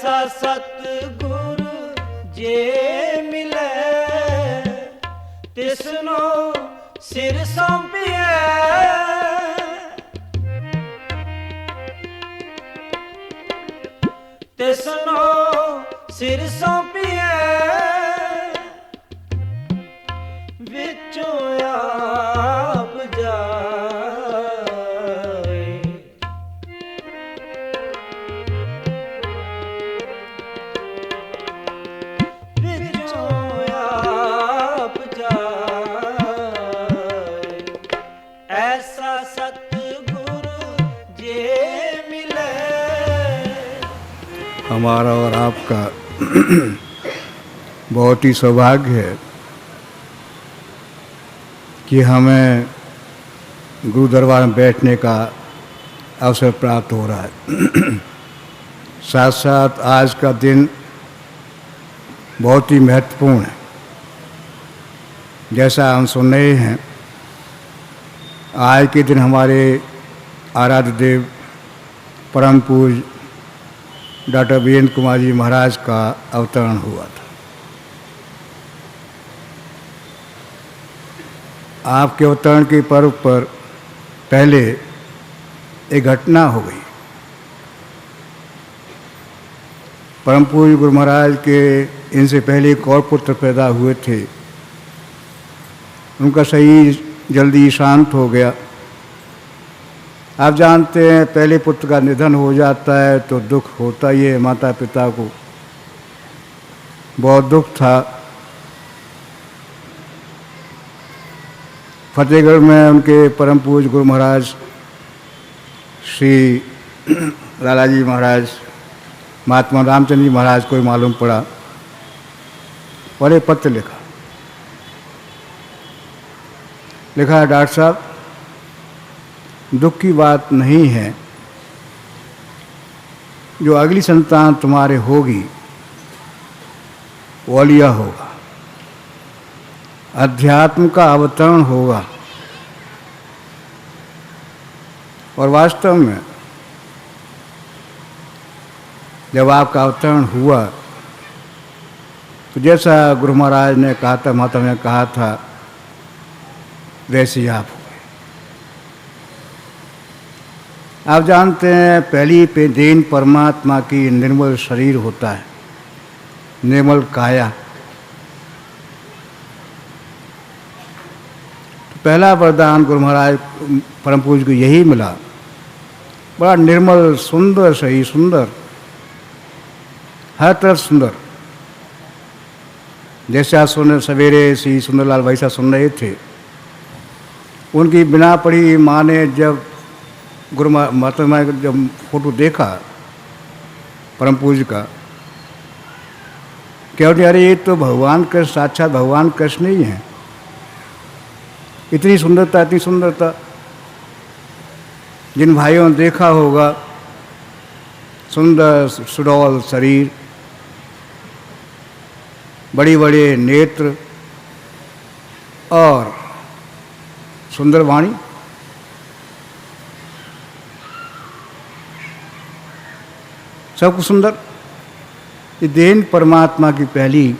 ऐसा सतगुरु जे मिले तिसनो सिर सौंपिए। तिसनो सिर सौंपिए विचों आप जाए। विचों आप जाए ऐसा सतगुरु जे मिले। हमारा और आपका बहुत ही सौभाग्य है कि हमें गुरु दरबार में बैठने का अवसर प्राप्त हो रहा है। साथ साथ आज का दिन बहुत ही महत्वपूर्ण है। जैसा हम सुन रहे हैं, आज के दिन हमारे आराध्य देव परम पूज्य डॉक्टर वीरेंद्र कुमार जी महाराज का अवतरण हुआ था। आपके अवतरण के पर्व पर पहले एक घटना हो गई। परम पूज्य गुरु महाराज के इनसे पहले एक और पुत्र पैदा हुए थे। उनका शरीर जल्दी शांत हो गया। आप जानते हैं, पहले पुत्र का निधन हो जाता है तो दुख होता ही है। माता पिता को बहुत दुख था। फतेहगढ़ में उनके परम पूज्य गुरु महाराज श्री लालाजी महाराज, महात्मा रामचंद्र जी महाराज को मालूम पड़ा और एक पत्र लिखा। डॉक्टर साहब, दुख की बात नहीं है, जो अगली संतान तुम्हारे होगी वो औलिया होगा, अध्यात्म का अवतरण होगा। और वास्तव में जब आपका अवतरण हुआ तो जैसा गुरु महाराज ने कहा था, माता ने कहा था, वैसे ही आप हुए। आप जानते हैं, पहली पे देन परमात्मा की निर्मल शरीर होता है, निर्मल काया। तो पहला वरदान गुरु महाराज परम पूज्य को यही मिला, बड़ा निर्मल सुंदर शरीर, सुंदर, हर तरफ सुंदर। जैसे आज सुन सवेरे श्री सुंदरलाल वैसा सुन रहे थे। उनकी बिना पढ़ी माँ ने जब गुरु माता का जब फोटो देखा परम पूज्य का, क्या बोलते, अरे ये तो भगवान कृष्ण, साक्षात भगवान कृष्ण ही हैं। इतनी सुंदरता, इतनी सुंदरता। जिन भाइयों ने देखा होगा, सुंदर सुडौल शरीर, बड़ी बड़े नेत्र और सुंदर वाणी। सब कुछ सुंदर। ये देन परमात्मा की पहली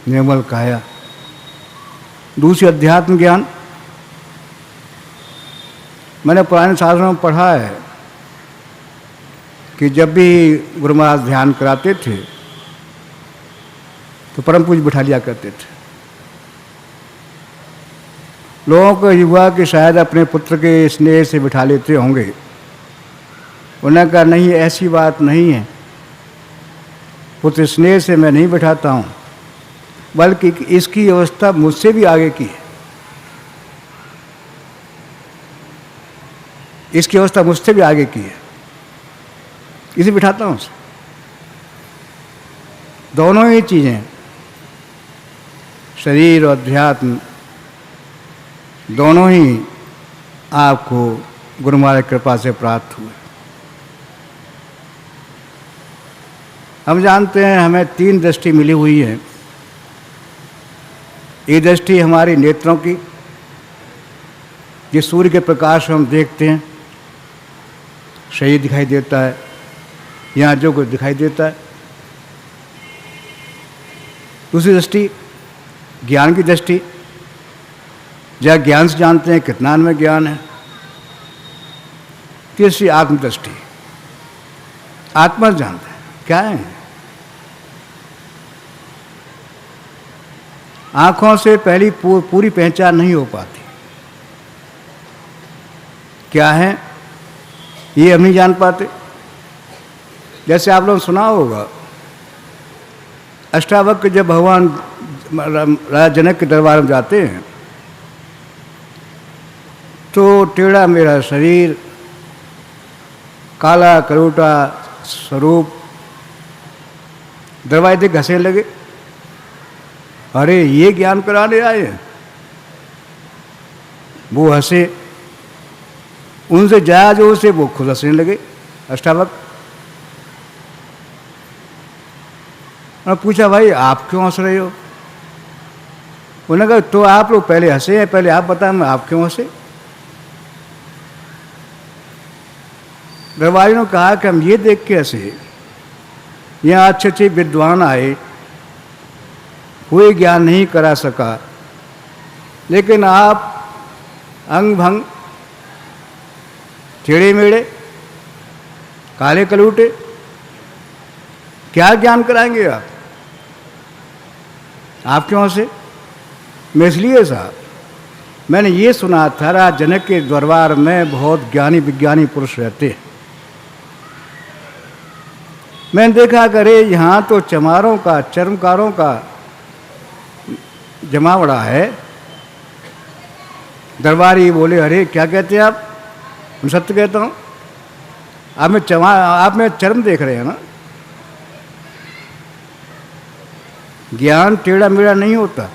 निर्मल काया। दूसरी अध्यात्म ज्ञान। मैंने पुराने शास्त्रों में पढ़ा है कि जब भी गुरु महाराज ध्यान कराते थे तो परम पूज्य बिठा लिया करते थे। लोगों को युवा कि शायद अपने पुत्र के स्नेह से बिठा लेते होंगे। उन्होंने कहा, नहीं, ऐसी बात नहीं है। पुत्र स्नेह से मैं नहीं बिठाता हूँ, बल्कि इसकी अवस्था मुझसे भी आगे की है। इसकी अवस्था मुझसे भी आगे की है, इसे बिठाता हूँ। दोनों ही चीज़ें, शरीर और अध्यात्म, दोनों ही आपको गुरु महाराज की कृपा से प्राप्त हुए। हम जानते हैं, हमें 3 दृष्टि मिली हुई है। एक दृष्टि हमारी नेत्रों की, जिस सूर्य के प्रकाश हम देखते हैं, शरीर दिखाई देता है, यहाँ जो कुछ दिखाई देता है। दूसरी दृष्टि ज्ञान की दृष्टि, जहाँ ज्ञान से जानते हैं कितना में ज्ञान है। तीसरी आत्मदृष्टि, आत्मा से जानते हैं क्या है। आंखों से पहली पूरी पहचान नहीं हो पाती क्या है, ये हम नहीं जान पाते। जैसे आप लोगों ने सुना होगा, अष्टावक्र जब भगवान राजा जनक के दरबार में जाते हैं तो टेढ़ा मेरा शरीर, काला करोटा स्वरूप, दरवाजे देख घसने लगे। अरे ये ज्ञान कराने आए हैं। वो हंसे, उनसे जाया जो से वो खुद हंसने लगे अष्टावक्र। और पूछा भाई आप क्यों हंस रहे हो? उन्होंने कहा तो आप लोग पहले हंसे हैं, पहले आप बताएं मैं आप क्यों हंसे। दरबारी ने कहा कि हम ये देख के हंसे, यहाँ अच्छे अच्छे विद्वान आए, कोई ज्ञान नहीं करा सका, लेकिन आप अंग भंग, टेढ़े मेढ़े, काले कलूटे, क्या ज्ञान कराएंगे आप क्यों हंसे? मैं इसलिए साहब, मैंने ये सुना था राजा जनक के दरबार में बहुत ज्ञानी विज्ञानी पुरुष रहते हैं। मैंने देखा करे यहाँ तो चमारों का, चर्मकारों का जमावड़ा है। दरबारी बोले अरे क्या कहते हैं आप? मैं सत्य कहता हूँ, आप में चर्म देख रहे हैं ना। ज्ञान टेढ़ा मेढ़ा नहीं होता,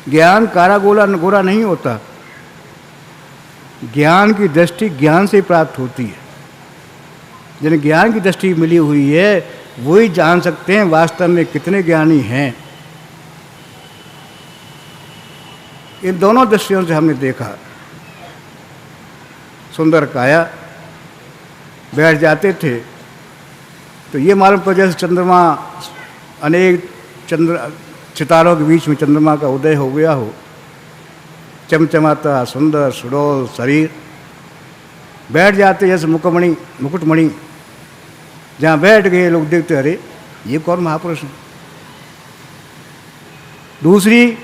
ज्ञान काला गोरा नहीं होता। ज्ञान की दृष्टि ज्ञान से प्राप्त होती है। जिन्हें ज्ञान की दृष्टि मिली हुई है वही जान सकते हैं वास्तव में कितने ज्ञानी हैं। इन दोनों दृष्टियों से हमने देखा। सुंदर काया, बैठ जाते थे तो ये मालूम पड़ा जैसे चंद्रमा, अनेक सितारों के बीच में चंद्रमा का उदय हो गया हो। चमचमाता सुंदर सुडौल शरीर, बैठ जाते जैसे मुकुटमणि। जहाँ बैठ गए लोग देखते अरे ये कौन महापुरुष है। दूसरी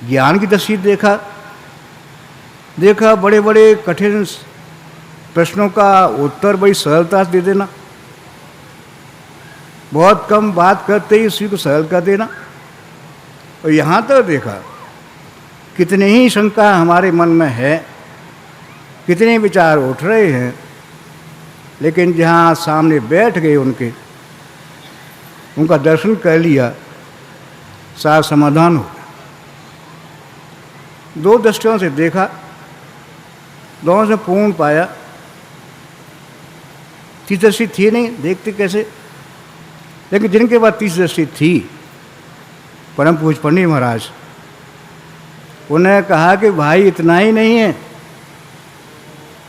ज्ञान की दृष्टि देखा बड़े बड़े कठिन प्रश्नों का उत्तर बड़ी सरलता से दे देना, बहुत कम बात करते ही उसी को सरल कर देना। और यहाँ तक देखा कितने ही शंका हमारे मन में है, कितने विचार उठ रहे हैं, लेकिन जहाँ सामने बैठ गए उनका दर्शन कर लिया, सारा समाधान हो गया। दो दृष्टियों से देखा, दोनों से पूर्ण पाया। तीसरी दृष्टि थी नहीं, देखते कैसे। लेकिन जिनके पास तीसरी दृष्टि थी, परम पूज्य पंडित महाराज, उन्हें कहा कि भाई इतना ही नहीं है,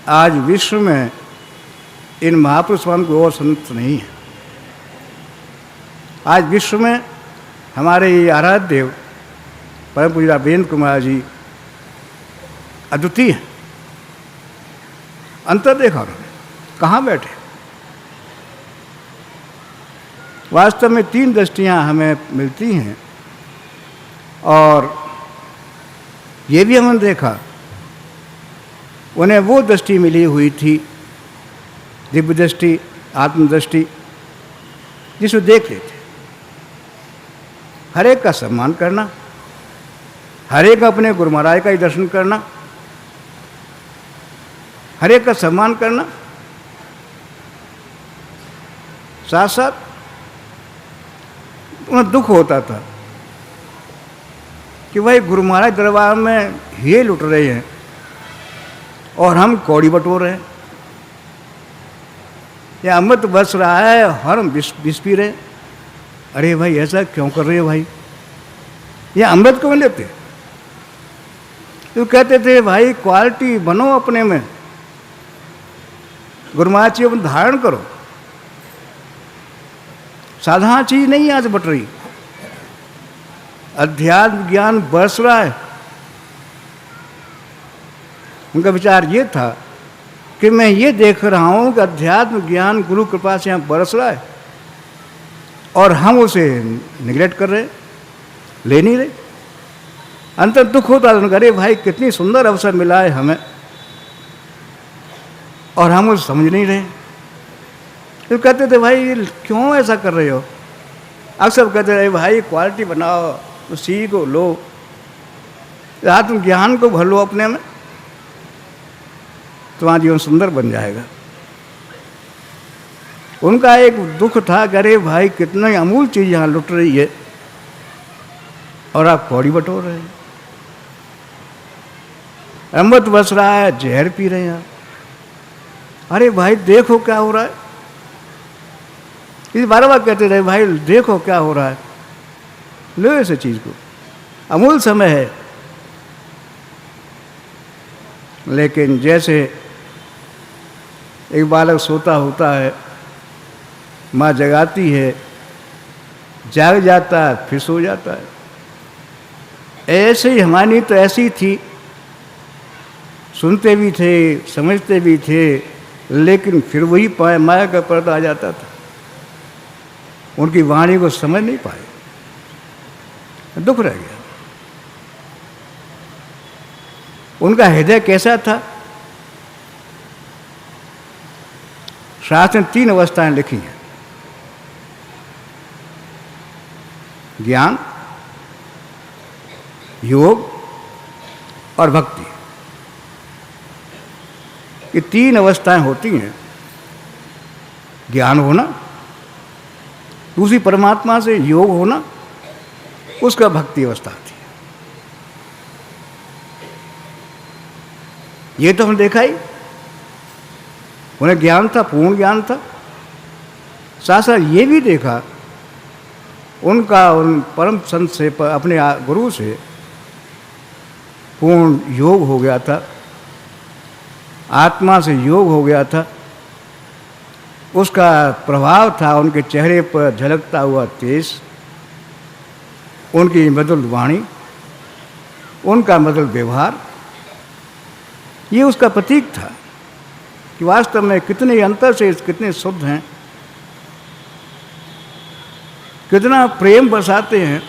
आज विश्व में इन महापुरुषों को और संत नहीं है। आज विश्व में हमारे ये आराध्य देव परम पूज्य राघवेंद्र कुमार जी अद्वितीय है। अंतर देखा उन्होंने, कहाँ बैठे। वास्तव में तीन दृष्टियाँ हमें मिलती हैं और ये भी हमने देखा, उन्हें वो दृष्टि मिली हुई थी, दिव्य दृष्टि, आत्मदृष्टि, जिसको देख लेते। हर एक का सम्मान करना, हर एक अपने गुरु महाराज का ही दर्शन करना, हर एक का सम्मान करना, साथ साथ उन्हें दुख होता था कि भाई गुरु महाराज दरबार में हीरे लुट रहे हैं और हम कौड़ी बटोर रहे हैं, या अमृत बरस रहा है और हम विष पी रहे हैं। अरे भाई ऐसा क्यों कर रहे हो भाई, ये अमृत क्यों लेते? तो कहते थे भाई क्वालिटी बनो अपने में, गुरु महाराज जी अपन धारण करो, साधारण चीज नहीं आज बट रही। अध्यात्म ज्ञान बरस रहा है। उनका विचार ये था कि मैं ये देख रहा हूं कि अध्यात्म ज्ञान गुरु कृपा से यहाँ बरस रहा है और हम उसे निगलेक्ट कर रहे, ले नहीं रहे। अंतर दुख होता है। उनका, अरे भाई कितनी सुंदर अवसर मिला है हमें और हम उसे समझ नहीं रहे। तो कहते थे भाई क्यों ऐसा कर रहे हो। अक्सर कहते रहे भाई क्वालिटी बनाओ, तो सीखो, लो, आत्मज्ञान को भर लो अपने में, तुम्हारा जीवन सुंदर बन जाएगा। उनका एक दुख था कि अरे भाई कितना अमूल चीज यहाँ लुट रही है और आप कौड़ी बटोर रहे हैं। अमृत बस रहा है, जहर पी रहे हैं। अरे भाई देखो क्या हो रहा है। इस बार कहते रहे भाई देखो क्या हो रहा है, लो इस चीज को, अमूल समय है। लेकिन जैसे एक बालक सोता होता है, माँ जगाती है, जाग जाता है, फिर सो जाता है, ऐसे ही हमारी नींद तो ऐसी थी। सुनते भी थे, समझते भी थे, लेकिन फिर वही माया का पर्दा आ जाता था। उनकी वाणी को समझ नहीं पाए, दुख रह गया। उनका हृदय कैसा था। शास्त्र में 3 अवस्थाएं लिखी हैं, ज्ञान, योग और भक्ति। ये 3 अवस्थाएं होती हैं। ज्ञान होना, दूसरी परमात्मा से योग होना, उसका भक्ति अवस्था आती है। ये तो हमने देखा ही। उन्हें ज्ञान था, पूर्ण ज्ञान था। साथ साथ ये भी देखा उनका उन परम संत से, अपने गुरु से पूर्ण योग हो गया था, आत्मा से योग हो गया था। उसका प्रभाव था उनके चेहरे पर झलकता हुआ तेज, उनकी मधुर वाणी, उनका मधुर व्यवहार। ये उसका प्रतीक था कि वास्तव में कितने अंतर से कितने शुद्ध हैं, कितना प्रेम बरसाते हैं,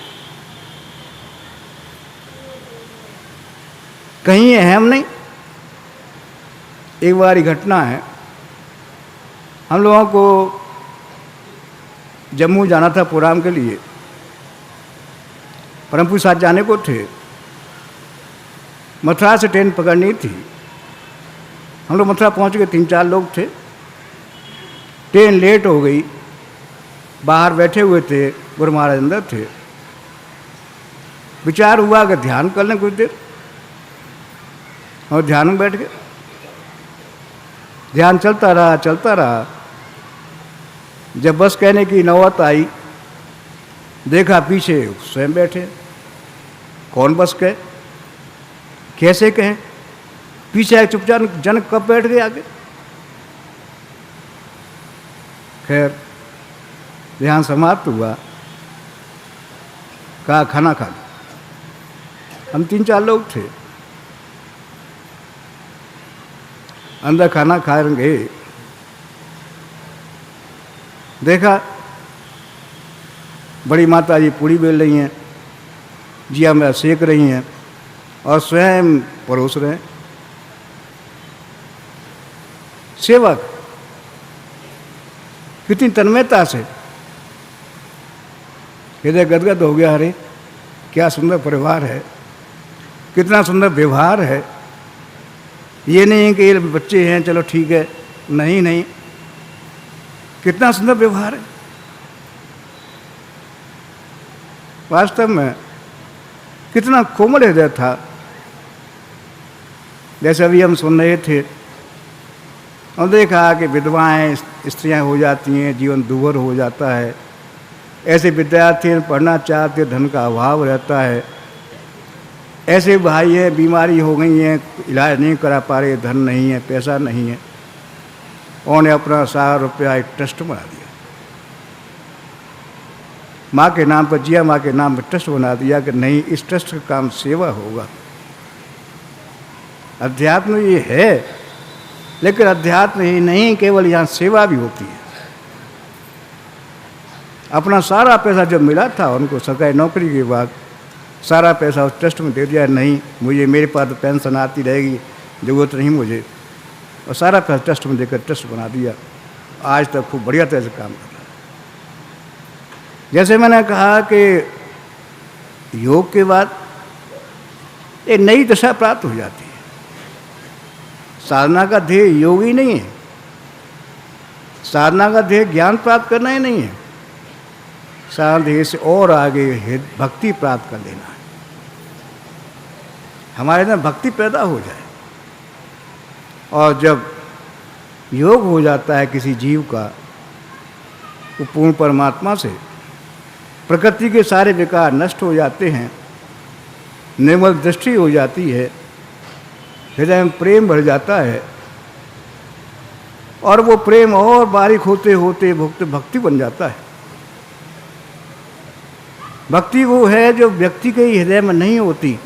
कहीं अहम नहीं। एक बार घटना है, हम लोगों को जम्मू जाना था प्रोग्राम के लिए, परमपुर साथ जाने को थे। मथुरा से ट्रेन पकड़नी थी। हम लोग मथुरा पहुंच गए, 3-4 लोग थे। ट्रेन लेट हो गई, बाहर बैठे हुए थे, गुरु महाराज अंदर थे। विचार हुआ कि ध्यान कर लें कुछ देर, और ध्यान में बैठ गए। ध्यान चलता रहा। जब बस कहने की नौबत आई, देखा पीछे स्वयं बैठे। कौन बस कहे, कैसे कहें। पीछे एक चुपचाप जन कब बैठ गए आगे। खैर ध्यान समाप्त हुआ, कहा खाना खा लो। हम 3-4 लोग थे, अंदर खाना खा गए। देखा बड़ी माता जी पूड़ी बेल रही हैं, जिया में सेक रही हैं और स्वयं परोस रहे हैं। सेवक कितनी तन्मयता से, हृदय गदगद हो गया। अरे क्या सुंदर परिवार है, कितना सुंदर व्यवहार है। ये नहीं कि ये बच्चे हैं चलो ठीक है, नहीं, कितना सुंदर व्यवहार है। वास्तव में कितना कोमल हृदय था। जैसे अभी हम सुन रहे थे और देखा कि विधवाएं स्त्रियां हो जाती हैं, जीवन दूभर हो जाता है। ऐसे विद्यार्थी पढ़ना चाहते, धन का अभाव रहता है। ऐसे भाई हैं बीमारी हो गई है, इलाज नहीं करा पा रहे, धन नहीं है, पैसा नहीं है, उन्होंने अपना 100 रुपया एक ट्रस्ट बना दिया। माँ के नाम पर जिया, माँ के नाम पर ट्रस्ट बना दिया कि नहीं, इस ट्रस्ट का काम सेवा होगा। अध्यात्म ये है, लेकिन अध्यात्म ही नहीं, केवल यहाँ सेवा भी होती है। अपना सारा पैसा जब मिला था उनको सरकारी नौकरी के बाद, सारा पैसा उस ट्रस्ट में दे दिया। नहीं, मुझे मेरे पास तो पेंशन आती रहेगी, ज़रूरत नहीं मुझे, और सारा पैसा ट्रस्ट में देकर ट्रस्ट बना दिया। आज तक खूब बढ़िया तरह से काम कर रहा है। जैसे मैंने कहा कि योग के बाद एक नई दशा प्राप्त हो जाती है। साधना का ध्येय योग ही नहीं है, साधना का ध्येय ज्ञान प्राप्त करना ही नहीं है, साधना ध्येय से और आगे भक्ति प्राप्त कर लेना है। हमारे अंदर भक्ति पैदा हो जाए, और जब योग हो जाता है किसी जीव का, वो पूर्ण परमात्मा से, प्रकृति के सारे विकार नष्ट हो जाते हैं, निर्मल दृष्टि हो जाती है, हृदय में प्रेम भर जाता है, और वो प्रेम और बारीक होते होते भक्ति बन जाता है। भक्ति वो है जो व्यक्ति के हृदय में नहीं होती,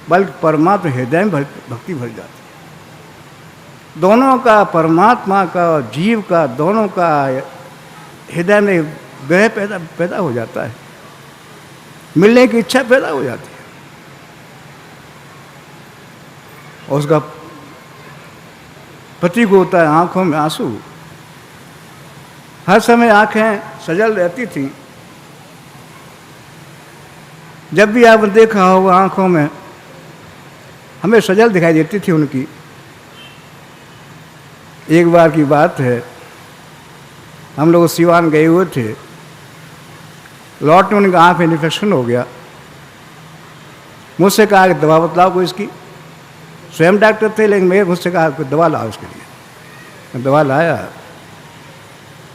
बल्कि परमात्मा हृदय में भक्ति भर जाती है। दोनों का, परमात्मा का और जीव का, दोनों का हृदय में ग्रह पैदा हो जाता है, मिलने की इच्छा पैदा हो जाती है। और उसका प्रतीक होता है आंखों में आंसू। हर समय आंखें सजल रहती थी। जब भी आपने देखा होगा आंखों में हमें सजल दिखाई देती थी उनकी। एक बार की बात है, हम लोग सिवान गए हुए थे, लौटने उनकी आँख में इन्फेक्शन हो गया। मुझसे कहा कि दवा बतलाओ कोई इसकी। स्वयं डॉक्टर थे, लेकिन मैं मुझसे कहा कि दवा लाओ इसके लिए। मैं दवा लाया।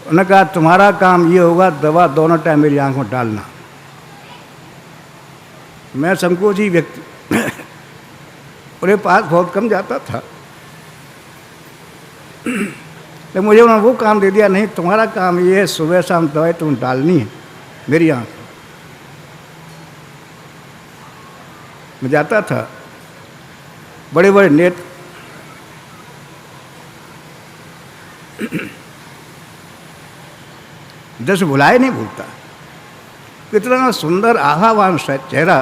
उन्होंने कहा तुम्हारा काम ये होगा, दवा दोनों टाइम मेरी आँख में डालना। मैं संकोची व्यक्ति उनके पास बहुत कम जाता था, तो मुझे उन्होंने वो काम दे दिया, नहीं तुम्हारा काम ये है, सुबह शाम दवाई तुम डालनी है मेरी आँख। मैं जाता था, बड़े बड़े नेत्र, दस भुलाए नहीं भूलता। कितना सुंदर आभावान चेहरा,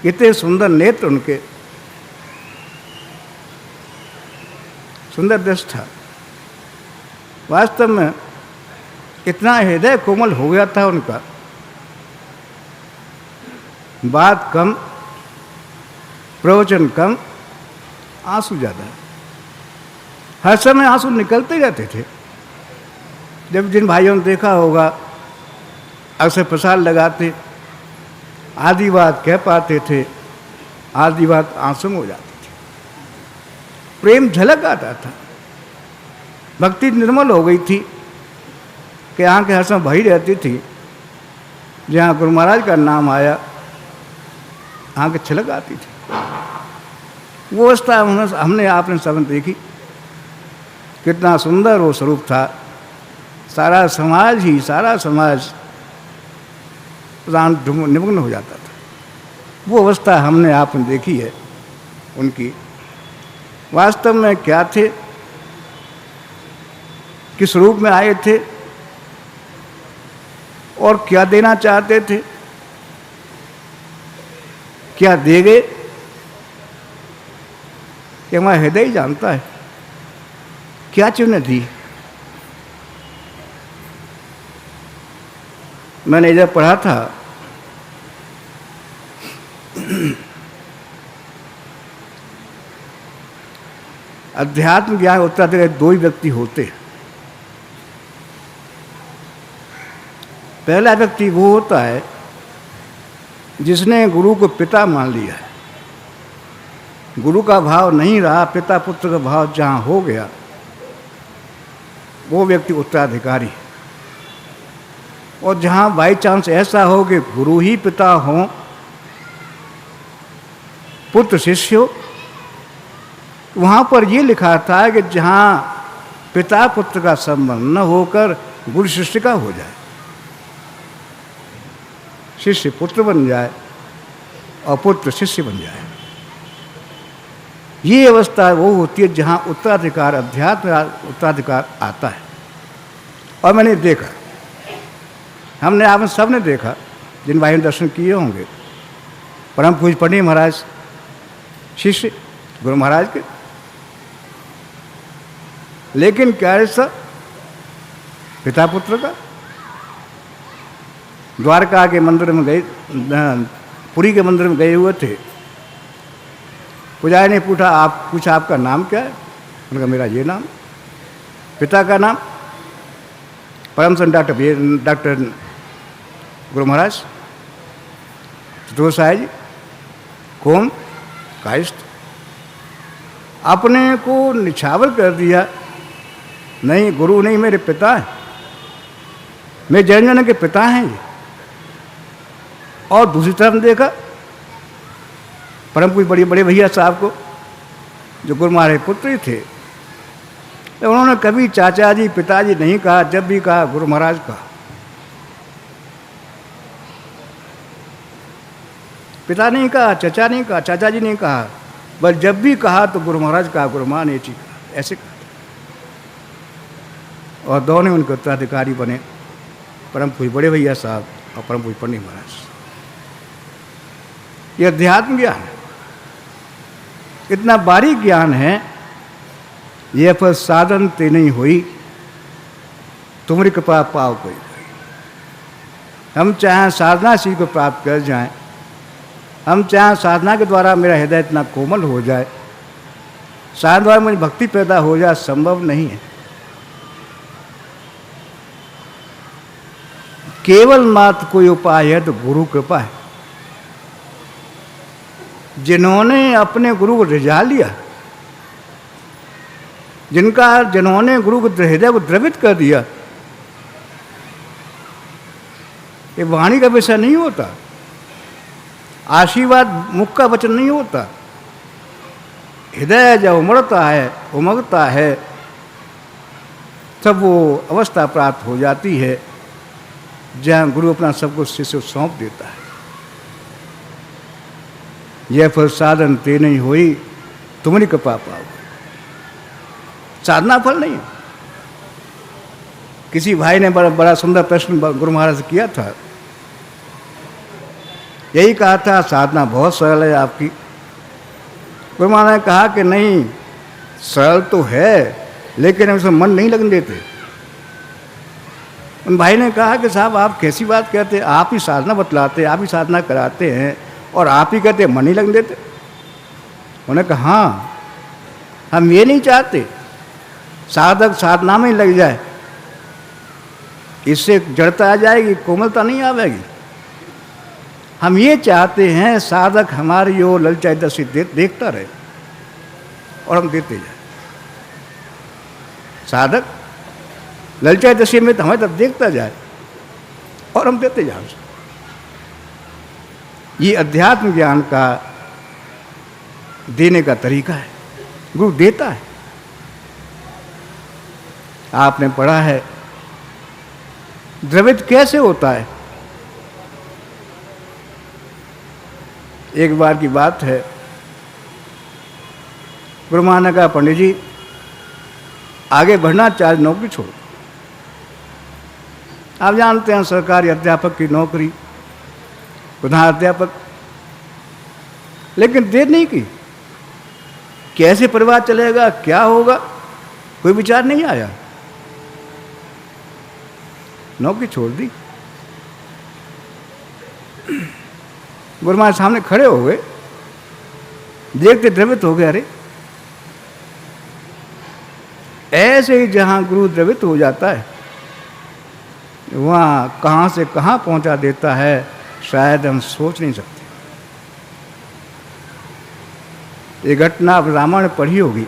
कितने सुंदर नेत्र उनके, सुंदर दृष्टि था। वास्तव में इतना हृदय कोमल हो गया था उनका। बात कम, प्रवचन कम, आंसू ज़्यादा। हर समय आंसू निकलते रहते थे। जब जिन भाइयों ने देखा होगा, अक्सर प्रसाद लगाते, आधी बात कह पाते थे, आधी बात आंसू में हो जाती थी। प्रेम झलक आता था। भक्ति निर्मल हो गई थी कि आंखें हर समय भरी रहती थी। जहाँ गुरु महाराज का नाम आया, आंखें छलक आती थी। वो अवस्था हमने आपने सब देखी। कितना सुंदर वो स्वरूप था। सारा समाज निमग्न हो जाता था। वो अवस्था हमने आपने देखी है उनकी। वास्तव में क्या थे, किस रूप में आए थे और क्या देना चाहते थे, क्या दे गए, कि हमारा हृदय ही जानता है। क्या चीज़ दी। मैंने इधर पढ़ा था, अध्यात्म ज्ञान होता था, दो ही व्यक्ति होते। पहला व्यक्ति वो होता है जिसने गुरु को पिता मान लिया है। गुरु का भाव नहीं रहा, पिता पुत्र का भाव जहाँ हो गया, वो व्यक्ति उत्तराधिकारी। और जहाँ बाई चांस ऐसा हो कि गुरु ही पिता हो, पुत्र शिष्य हो, वहाँ पर ये लिखा था कि जहाँ पिता पुत्र का संबंध न होकर गुरु शिष्य का हो जाए, शिष्य पुत्र बन जाए और पुत्र शिष्य बन जाए। ये अवस्था वो होती है जहाँ उत्तराधिकार, अध्यात्म उत्तराधिकार आता है। और मैंने देखा, हमने आप सब ने देखा, जिन भाइयों ने दर्शन किए होंगे, परम पूज्य पंडित महाराज शिष्य गुरु महाराज के। लेकिन क्या ऐसा पिता पुत्र का? द्वारका के मंदिर में गए, पुरी के मंदिर में गए हुए थे। पुजारी ने पूछा आपका नाम क्या है? उन्होंने कहा मेरा ये नाम। पिता का नाम? परम संत डॉक्टर गुरु महाराज चतुर साहेब जी। कौन? कायस्थ। अपने को निछावर कर दिया, नहीं गुरु नहीं, मेरे पिता हैं, मेरे जन के पिता हैं ये। और दूसरी तरफ देखा परम पूज्य बड़े बड़े भैया साहब को, जो गुरु महाराज पुत्र ही थे, तो उन्होंने कभी चाचा जी पिताजी नहीं कहा, जब भी कहा गुरु महाराज कहा। पिता नहीं कहा, चाचा नहीं कहा, चाचा जी नहीं कहा, बस जब भी कहा तो गुरु महाराज कहा, गुरु माँ ने कहा, ऐसे कहा। और दोनों उनके उत्तराधिकारी बने, परम पूज्य बड़े भैया साहब और परम पूज्य पंडित महाराज। ये अध्यात्म ज्ञान है, इतना बारीक ज्ञान है। ये पर साधन ते नहीं हुई, तुम्हारी कृपा पाओ कोई। हम चाहें साधना सी को प्राप्त कर जाएं, हम चाहें साधना के द्वारा मेरा हृदय इतना कोमल हो जाए, साधना द्वारा मुझे भक्ति पैदा हो जाए, संभव नहीं है। केवल मात्र कोई उपाय है तो गुरु कृपा है। जिन्होंने अपने गुरु को रिझा लिया, जिन्होंने गुरु को हृदय को द्रवित कर दिया, ये वाणी का विषय नहीं होता, आशीर्वाद मुख का वचन नहीं होता। हृदय जब उमड़ता है, उमगता है, तब वो अवस्था प्राप्त हो जाती है जहाँ गुरु अपना सब कुछ शिष्य सौंप देता है। यह फल साधन ते नहीं हुई, तुम्हारी कृपा पाओ। साधना फल नहीं है। किसी भाई ने बड़ा सुंदर प्रश्न गुरु महाराज से किया था, यही कहा था साधना बहुत सरल है आपकी। गुरु महाराज ने कहा कि नहीं, सरल तो है लेकिन उसमें मन नहीं लगने देते। उन भाई ने कहा कि साहब आप कैसी बात कहते हैं, आप ही साधना बतलाते, आप ही साधना कराते हैं और आप ही कहते मन नहीं लगने देते। उन्होंने कहा हाँ, हम ये नहीं चाहते साधक साधना में ही लग जाए, इससे जड़ता आ जाएगी, कोमलता नहीं आवेगी। हम ये चाहते हैं साधक हमारी ओर ललचाई दृष्टि देखता रहे और हम देते जाए। साधक ललचाई दृष्टि में तो हमारी तरफ देखता जाए और हम देते जाए। ये अध्यात्म ज्ञान का देने का तरीका है, गुरु देता है। आपने पढ़ा है द्रवित कैसे होता है। एक बार की बात है, गुरु महाराज ने कहा पंडित जी आगे बढ़ना चाहे नौकरी छोड़ो। आप जानते हैं सरकारी अध्यापक की नौकरी, प्रधान अध्यापक, लेकिन देर नहीं की। कैसे परिवार चलेगा, क्या होगा, कोई विचार नहीं आया, नौकरी छोड़ दी। गुरु महाराज सामने खड़े हो गए, देखते द्रवित हो गए। अरे ऐसे ही जहाँ गुरु द्रवित हो जाता है वहाँ कहाँ से कहाँ पहुँचा देता है, शायद हम सोच नहीं सकते। ये घटना आप रामायण में पढ़ी होगी।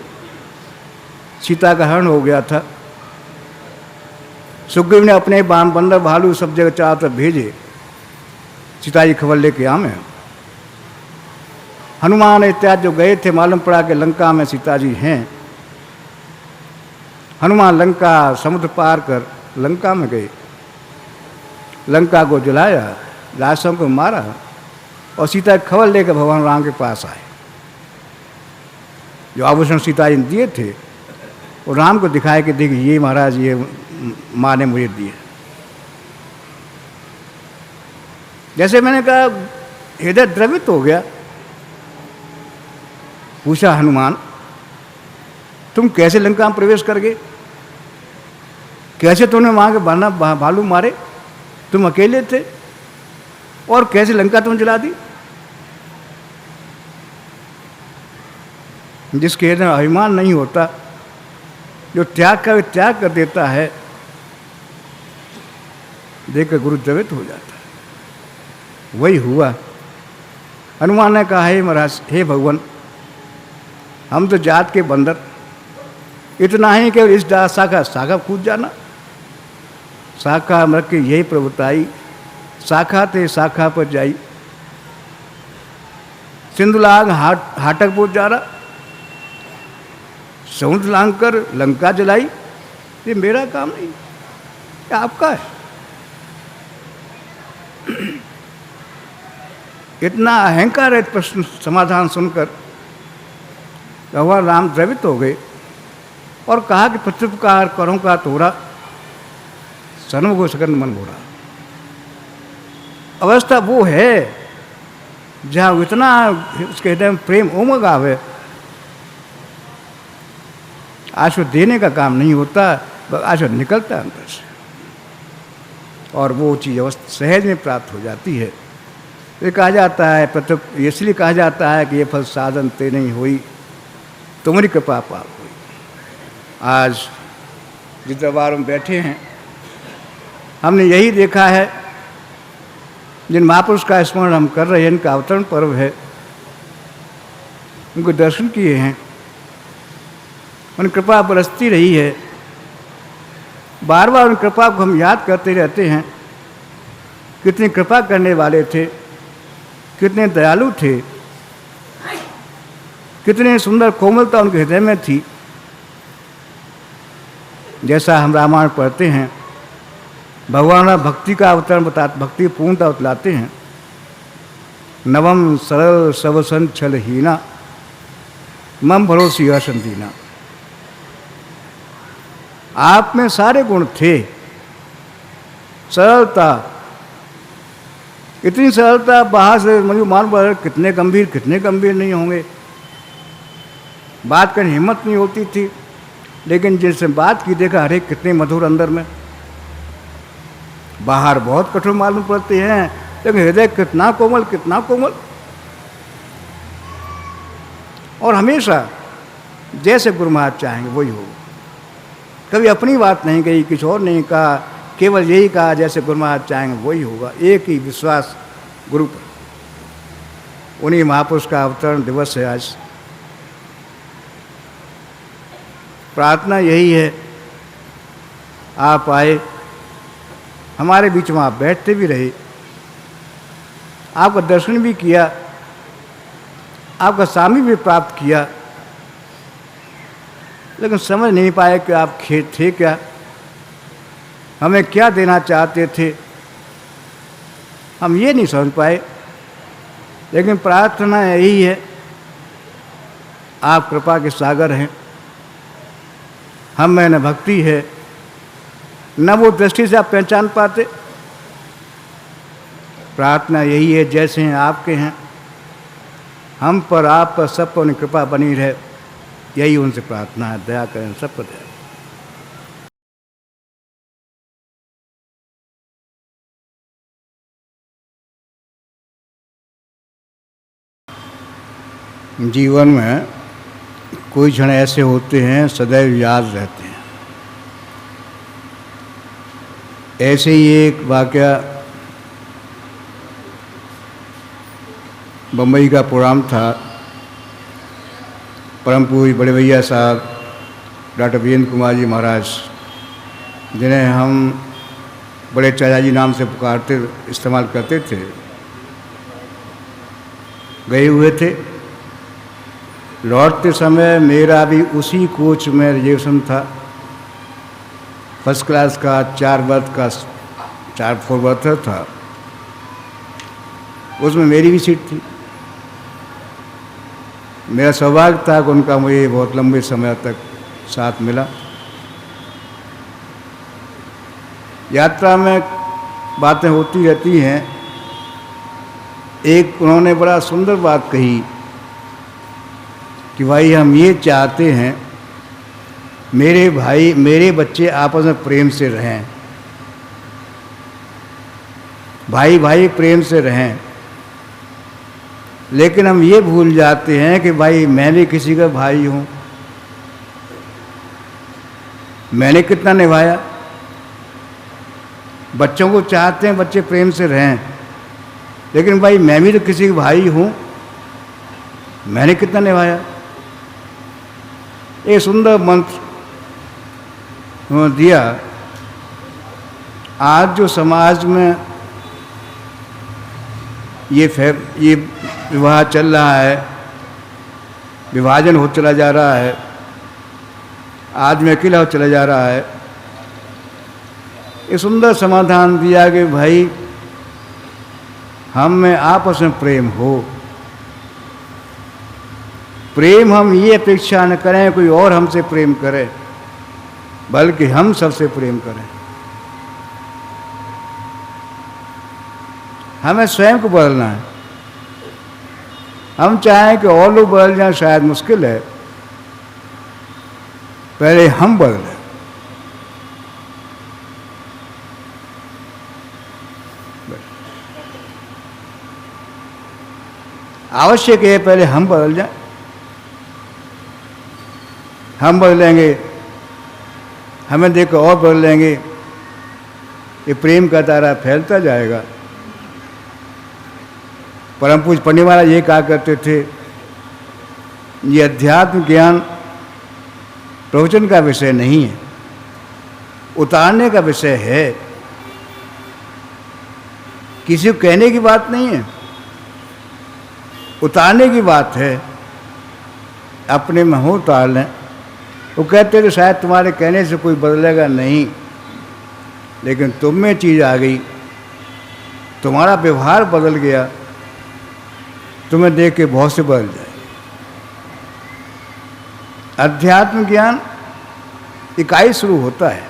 सीता का हरण हो गया था, सुग्रीव ने अपने बाण बंदर भालू सब जगह चारों तरफ भेजे, सीता जी खबर लेके आमे। हनुमान इत्यादि जो गए थे, मालूम पड़ा कि लंका में सीता जी हैं। हनुमान लंका समुद्र पार कर लंका में गए, लंका को जलाया, राक्षसों को मारा और सीता की खबर लेकर भगवान राम के पास आए। जो आभूषण सीता जी ने दिए थे और राम को दिखाए कि देखिए ये महाराज ये माँ ने मुझे दिए। जैसे मैंने कहा हृदय द्रवित हो गया। पूछा हनुमान तुम कैसे लंका में प्रवेश कर गए, कैसे तुमने वहां के भालू मारे, तुम अकेले थे, और कैसे लंका तुम जला दी। जिसके हृदय में अभिमान नहीं होता, जो त्याग का त्याग कर देता है, देखकर गुरु द्रवित हो जाता है। वही हुआ। हनुमान ने कहा हे महाराज, हे भगवान, हम तो जात के बंदर, इतना ही केवल इस शाखा कूद जाना। शाखा मृग की यही प्रभुताई, शाखा ते शाखा पर जाई, सिंधुलाग हाटक पहुंच जा रहा, समुद्र लांग कर लंका जलाई। ये मेरा काम नहीं, ये आपका है। इतना अहंकार है। प्रश्न समाधान सुनकर भगवान राम द्रवित हो गए और कहा कि प्रत्युपकार करो का तोरा, सन्मुख हो सकन मन बोरा। अवस्था वो है जहाँ इतना उसके हृदय में प्रेम उमग आवे, आशीर्वाद देने का काम नहीं होता, आशीर्वाद निकलता है अंदर से, और वो चीज़ अवस्था सहज में प्राप्त हो जाती है। ये कहा जाता है, इसलिए कहा जाता है कि ये फल साधन ते नहीं हुई, तुम्हारी कृपा पाप हुई। आज जिस दरबार में बैठे हैं, हमने यही देखा है, जिन महापुरुष का स्मरण हम कर रहे हैं, इनका अवतरण पर्व है, उनको दर्शन किए हैं, उन कृपा बरसती रही है। बार बार उन कृपा को हम याद करते रहते हैं। कितनी कृपा करने वाले थे, कितने दयालु थे, कितने सुंदर कोमलता उनके हृदय में थी। जैसा हम रामायण पढ़ते हैं, भगवान भक्ति का अवतरण भक्ति पूर्णता बतलाते हैं। नवम सरल सबसन छल हीना, मम भरोसी असंदीना। आप में सारे गुण थे। सरलता, इतनी सरलता, बाहर से मुझे मान पड़ा कितने गंभीर नहीं होंगे, बात करने हिम्मत नहीं होती थी, लेकिन जिनसे बात की देखा अरे कितने मधुर अंदर में। बाहर बहुत कठोर मालूम पड़ते हैं, लेकिन हृदय कितना कोमल। और हमेशा जैसे गुरु महाराज चाहेंगे वही होगा। कभी अपनी बात नहीं कही, कुछ और नहीं कहा, केवल यही कहा जैसे गुरु महाराज चाहेंगे वही होगा। एक ही विश्वास गुरु पर। उन्हीं महापुरुष का अवतरण दिवस है आज। प्रार्थना यही है, आप आए, हमारे बीच में आप बैठते भी रहे, आपका दर्शन भी किया, आपका सामी भी प्राप्त किया, लेकिन समझ नहीं पाए कि आप थे क्या, हमें क्या देना चाहते थे, हम ये नहीं समझ पाए। लेकिन प्रार्थना यही है, आप कृपा के सागर हैं, हम में न भक्ति है, न वो दृष्टि से आप पहचान पाते। प्रार्थना यही है, जैसे हैं आपके हैं, हम पर, आप पर, सब पर उनकी कृपा बनी रहे, यही उनसे प्रार्थना है। दया करें सब पर दया। जीवन में कोई क्षण ऐसे होते हैं सदैव याद रहते हैं। ऐसे ही एक वाकया बम्बई का प्रोग्राम था। परम पूज्य बड़े भैया साहब डॉक्टर वीरेंद्र कुमार जी महाराज, जिन्हें हम बड़े चाचा जी नाम से पुकारते इस्तेमाल करते थे, गए हुए थे। लौटते समय मेरा भी उसी कोच में रिजर्वेशन था, फर्स्ट क्लास का, 4 बर्थ का, 4 4 बर्थ था। उसमें मेरी भी सीट थी। मेरा सौभाग्य था कि उनका मुझे बहुत लंबे समय तक साथ मिला। यात्रा में बातें होती रहती हैं। एक उन्होंने बड़ा सुंदर बात कही कि भाई हम ये चाहते हैं मेरे बच्चे आपस में प्रेम से रहें, भाई भाई प्रेम से रहें, लेकिन हम ये भूल जाते हैं कि भाई मैं भी किसी का भाई हूँ। मैंने कितना निभाया। बच्चों को चाहते हैं बच्चे प्रेम से रहें, लेकिन भाई मैं भी तो किसी का भाई हूँ, मैंने कितना निभाया। एक सुंदर मंत्र उन्होंने दिया। आज जो समाज में ये विवाह चल रहा है, विभाजन हो चला जा रहा है, आदमी अकेला हो चला जा रहा है, ये सुंदर समाधान दिया कि भाई हम में आपस में प्रेम हो। प्रेम हम ये अपेक्षा न करें कोई और हमसे प्रेम करे, बल्कि हम सबसे प्रेम करें। हमें स्वयं को बदलना है। हम चाहें कि और लोग बदल जाएं शायद मुश्किल है, पहले हम बदलें। आवश्यक है पहले हम बदल जाएं। हम बदलेंगे, हमें देखकर और बदलेंगे, ये प्रेम का तारा फैलता जाएगा। परम पूज्य पंडित महाराज ये कहा करते थे, ये अध्यात्म ज्ञान प्रवचन का विषय नहीं है, उतारने का विषय है। किसी को कहने की बात नहीं है, उतारने की बात है। अपने में हो उतार लें। वो कहते थे शायद तुम्हारे कहने से कोई बदलेगा नहीं, लेकिन तुम में चीज़ आ गई, तुम्हारा व्यवहार बदल गया, तुम्हें देख के बहुत से बदल जाए। अध्यात्म ज्ञान इकाई शुरू होता है।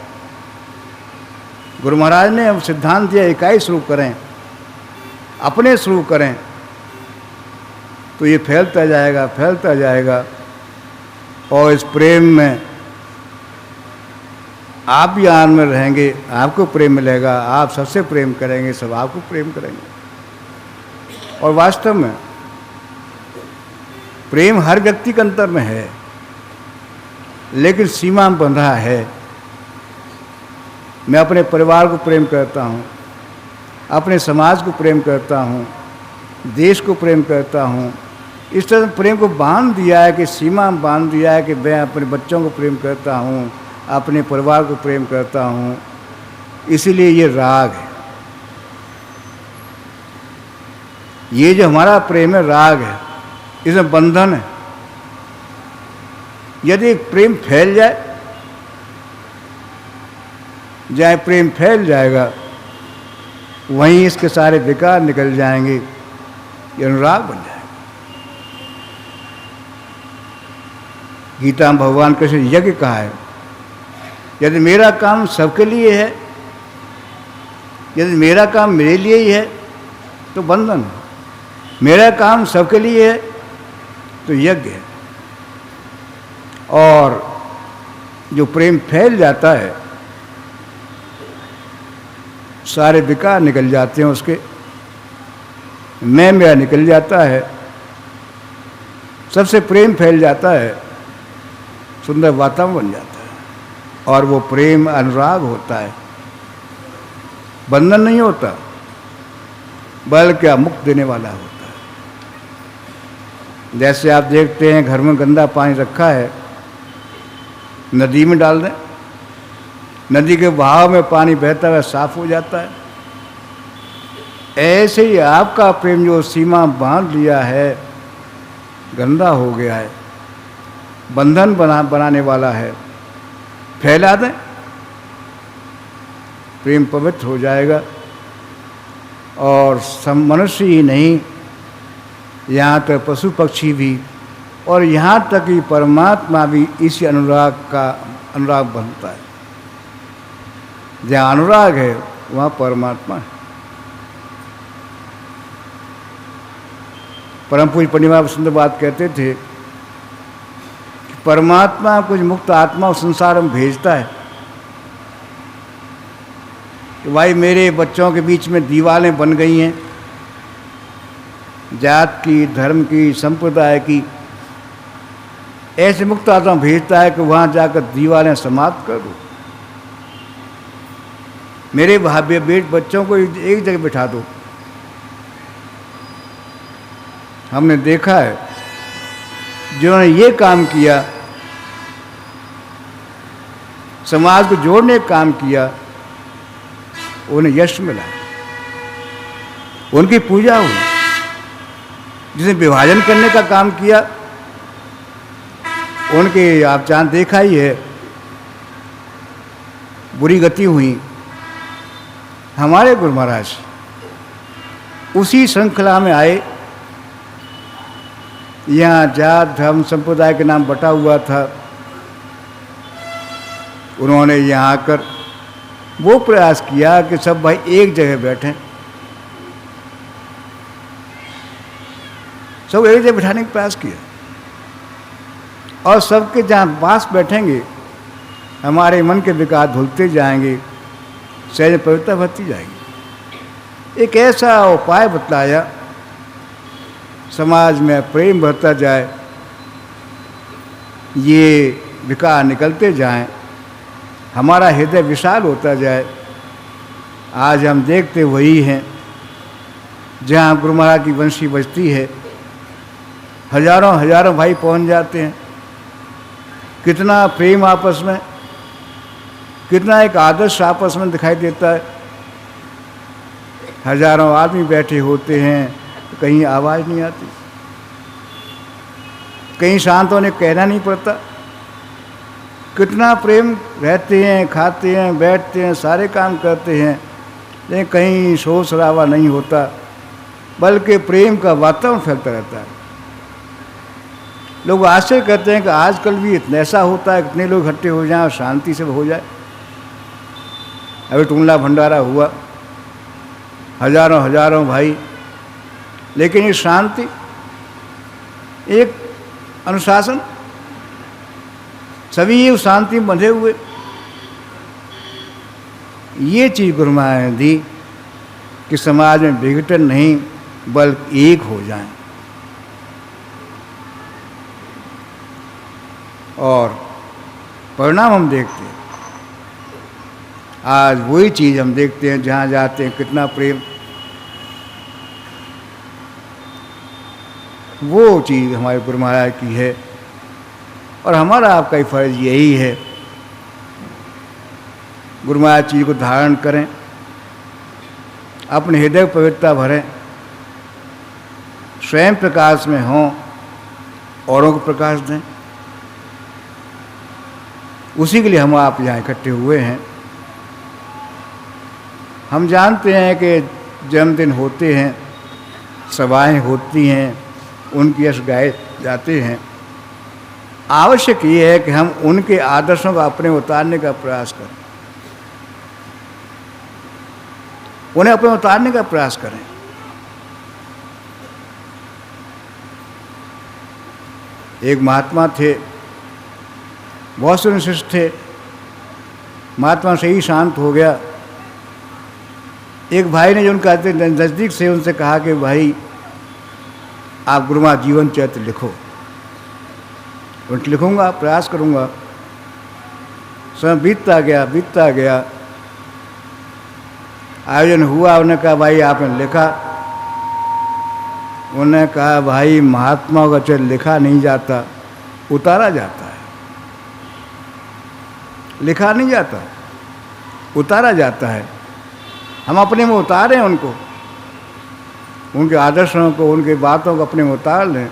गुरु महाराज ने हम सिद्धांत दिया इकाई शुरू करें, अपने शुरू करें, तो ये फैलता जाएगा, फैलता जाएगा। और इस प्रेम में आप भी आनंद में रहेंगे, आपको प्रेम मिलेगा, आप सबसे प्रेम करेंगे, सब आपको प्रेम करेंगे। और वास्तव में प्रेम हर व्यक्ति के अंतर में है, लेकिन सीमा में बंध रहा है। मैं अपने परिवार को प्रेम करता हूँ, अपने समाज को प्रेम करता हूँ, देश को प्रेम करता हूँ। इस तरह प्रेम को बांध दिया है कि सीमा में बांध दिया है कि मैं अपने बच्चों को प्रेम करता हूँ, अपने परिवार को प्रेम करता हूँ। इसीलिए ये राग है। ये जो हमारा प्रेम है राग है, इसमें बंधन है। यदि प्रेम फैल जाए प्रेम फैल जाएगा, वहीं इसके सारे विकार निकल जाएंगे, ये अनुराग बन जाएगा। गीता में भगवान कृष्ण यज्ञ कहा है, यदि मेरा काम सबके लिए है, यदि मेरा काम मेरे लिए ही है तो बंधन है, मेरा काम सबके लिए है तो यज्ञ है। और जो प्रेम फैल जाता है, सारे विकार निकल जाते हैं उसके, मैं मेरा निकल जाता है, सबसे प्रेम फैल जाता है, सुंदर वातावरण बन जाता है। और वो प्रेम अनुराग होता है, बंधन नहीं होता, बल्कि मुक्त देने वाला होता है। जैसे आप देखते हैं घर में गंदा पानी रखा है, नदी में डाल दें, नदी के बहाव में पानी बहता हुआ साफ हो जाता है। ऐसे ही आपका प्रेम जो सीमा बांध लिया है, गंदा हो गया है, बंधन बनाने वाला है, फैला दें, प्रेम पवित्र हो जाएगा। और सब मनुष्य ही नहीं, यहाँ तक पशु पक्षी भी, और यहाँ तक कि परमात्मा भी इसी अनुराग बनता है। जहाँ अनुराग है वहाँ परमात्मा है। परम पूज्य पंडित सुंदर बात कहते थे कि परमात्मा कुछ मुक्त आत्मा संसार में भेजता है कि भाई मेरे बच्चों के बीच में दीवारें बन गई हैं, जात की, धर्म की, संप्रदाय की। ऐसे मुक्त आत्मा भेजता है कि वहाँ जाकर दीवारें समाप्त कर दो। मेरे बच्चों को एक जगह बिठा दो। हमने देखा है जिन्होंने ये काम किया, समाज को जोड़ने का काम किया, उन्हें यश मिला, उनकी पूजा हुई। जिसने विभाजन करने का काम किया, उनके आप चांद देखा ही है, बुरी गति हुई। हमारे गुरु महाराज उसी श्रृंखला में आए। यहाँ जात धर्म संप्रदाय के नाम बटा हुआ था। उन्होंने यहाँ आकर वो प्रयास किया कि सब भाई एक जगह बैठें, सब एक जगह बिठाने का प्रयास किया, और सबके जहाँ पास बैठेंगे हमारे मन के विकार धुलते जाएंगे, सहज पवित्रता बढ़ती जाएगी। एक ऐसा उपाय बतलाया, समाज में प्रेम बढ़ता जाए, ये विकार निकलते जाएं, हमारा हृदय विशाल होता जाए। आज हम देखते वही हैं, जहाँ गुरु महाराज की वंशी बजती है, हजारों हजारों भाई पहुंच जाते हैं। कितना प्रेम आपस में, कितना एक आदर्श आपस में दिखाई देता है। हजारों आदमी बैठे होते हैं, कहीं आवाज़ नहीं आती, कहीं शांत होने कहना नहीं पड़ता। कितना प्रेम, रहते हैं, खाते हैं, बैठते हैं, सारे काम करते हैं, लेकिन कहीं शोर शराबा नहीं होता, बल्कि प्रेम का वातावरण फैलता रहता है। लोग आश्चर्य करते हैं कि आजकल भी इतना ऐसा होता है, इतने लोग इकट्ठे हो जाएं और शांति से हो जाए। अभी टुंडला भंडारा हुआ, हजारों हजारों भाई, लेकिन ये शांति, एक अनुशासन, सभी ये शांति में बंधे हुए। ये चीज़ गुरु महाराज ने दी कि समाज में विघटन नहीं, बल्कि एक हो जाएं। और परिणाम हम देखते हैं। आज वही चीज़ हम देखते हैं, जहाँ जाते हैं कितना प्रेम। वो चीज़ हमारे गुरु महाराज की है, और हमारा आपका ही फर्ज यही है, गुरु महाराज चीज़ को धारण करें, अपने हृदय को पवित्रता भरें, स्वयं प्रकाश में हों, औरों को प्रकाश दें। उसी के लिए हम आप यहाँ इकट्ठे हुए हैं। हम जानते हैं कि जन्मदिन होते हैं, सभाएं होती हैं, उनके यश गाए जाते हैं। आवश्यक ये है कि हम उनके आदर्शों का अपने उतारने का प्रयास करें, उन्हें अपने उतारने का प्रयास करें। एक महात्मा थे, बहुत से शिष्य थे, महात्मा से ही शांत हो गया। एक भाई ने जो उनका नज़दीक से उनसे कहा कि भाई आप गुरु महाराज जीवन चरित्र लिखो। उनके लिखूँगा, प्रयास करूँगा। समय बीतता गया, आयोजन हुआ। उन्होंने कहा भाई आपने लिखा? उन्होंने कहा भाई महात्माओं का चरित्र लिखा नहीं जाता, उतारा जाता है। लिखा नहीं जाता, उतारा जाता है। हम अपने में उतारें उनको, उनके आदर्शों को, उनके बातों को अपने में उतार लें,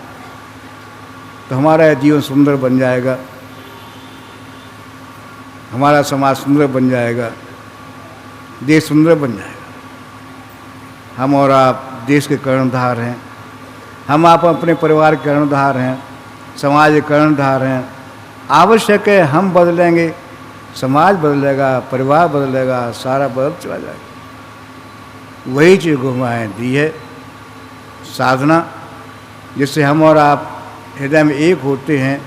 तो हमारा जीवन सुंदर बन जाएगा, हमारा समाज सुंदर बन जाएगा, देश सुंदर बन जाएगा। हम और आप देश के कर्णधार हैं, हम आप अपने परिवार के कर्णधार हैं, समाज के कर्णधार हैं। आवश्यक है हम बदलेंगे, समाज बदलेगा, परिवार बदलेगा, सारा बदल चला जाएगा। वही चीज़ गुरु महाराज ने दी है साधना, जिससे हम और आप हृदय में एक होते हैं।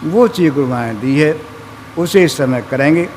वो चीज़ गुरु महाराज ने दी है, उसे इस समय करेंगे।